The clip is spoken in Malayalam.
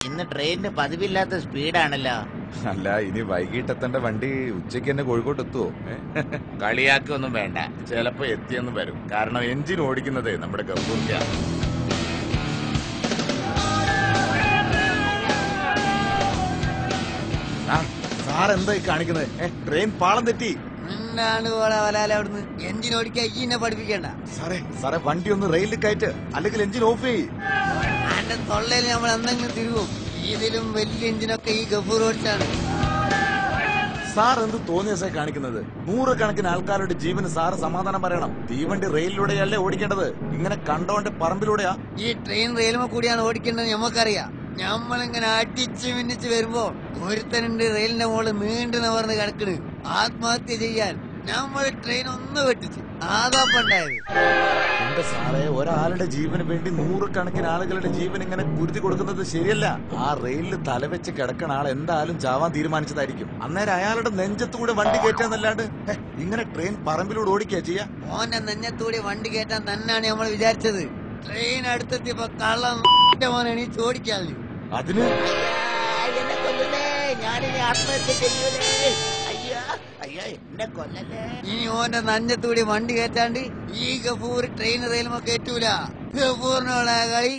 ഇന്ന് ട്രെയിനിന് പതിവില്ലാത്ത സ്പീഡാണല്ലോ. അല്ല, ഇനി വൈകിട്ടെത്തേണ്ട വണ്ടി ഉച്ചയ്ക്ക് തന്നെ കോഴിക്കോട്ട് എത്തുവോ? കളിയാക്കൊന്നും വേണ്ട, ചിലപ്പോ എത്തിയെന്ന് വരും. കാരണം എഞ്ചിൻ ഓടിക്കുന്നത് നമ്മുടെ ഗഫൂർക്കാണ്. സാർ എന്തായി കാണിക്കുന്നത്? ട്രെയിൻ പാളം തെറ്റി. അവിടുന്ന് എഞ്ചിൻ ഓടിക്കാൻ ഈനെ പഠിപ്പിക്കണ്ട സാറേ വണ്ടി ഒന്ന് റെയിലിൽ കയറ്റ്, അല്ലെങ്കിൽ എഞ്ചിൻ ഓഫ് ചെയ്യ്. എന്റെ തൊള്ളയിൽ നമ്മൾ എന്തെങ്കിലും തിരുവും. ഇതിലും വലിയ എഞ്ചിനൊക്കെ ഈ ഗഫൂർ ഓടിച്ചാണ്. സാർ എന്ത് തോന്നിയ സാർ കാണിക്കുന്നത്? നൂറുകണക്കിന് ആൾക്കാരുടെ ജീവന് സാറ് സമാധാനം പറയണം. തീവണ്ടി റെയിലിലൂടെയല്ലേ ഓടിക്കേണ്ടത്, ഇങ്ങനെ കണ്ടോണ്ട് പറമ്പിലൂടെയാ? ഈ ട്രെയിൻ റെയിലുമ കൂടിയാണ് ഓടിക്കേണ്ടത്, നമുക്കറിയാം. നമ്മളിങ്ങനെ അടിച്ച് മിന്നിച്ച് വരുമ്പോ ഒരുത്തനുണ്ട് റെയിലിന്റെ മുകളിൽ നീണ്ടു നിവർന്ന് കിടക്കണ്, ആത്മഹത്യ ചെയ്യാൻ. നമ്മൾ ട്രെയിൻ ഒന്ന് വെട്ടിച്ചു, ആതാപ്പുണ്ടായത്. എന്റെ സാറേ, ഒരാളുടെ ജീവന് വേണ്ടി നൂറുകണക്കിന് ആളുകളുടെ ജീവൻ ഇങ്ങനെ കുരുതി കൊടുക്കുന്നത് ശരിയല്ല. ആ റെയിലിൽ തലവെച്ച് കിടക്കണ ആൾ എന്തായാലും ചാവാൻ തീരുമാനിച്ചതായിരിക്കും. അന്നേരം അയാളുടെ നെഞ്ചത്തൂടെ വണ്ടി കയറ്റാന്നല്ലാണ്ട് ഇങ്ങനെ ട്രെയിൻ പറമ്പിലൂടെ ഓടിക്കാ ചെയ്യാ? ഓന്റെ നെഞ്ഞത്തൂടെ വണ്ടി കയറ്റാൻ തന്നെയാണ് നമ്മൾ വിചാരിച്ചത്. ട്രെയിൻ അടുത്തെത്തിയപ്പോ കള്ളം മോനെ എണീച്ച് ഓടിക്കാതെ. അതിന് ഇനി ഓന്റെ നഞ്ഞത്തൂടി വണ്ടി കയറ്റാണ്ട് ഈ ഗഫൂർ ട്രെയിൻ റെയിലുമോ കയറ്റൂല. ഗഫൂറിനോടാ കളി.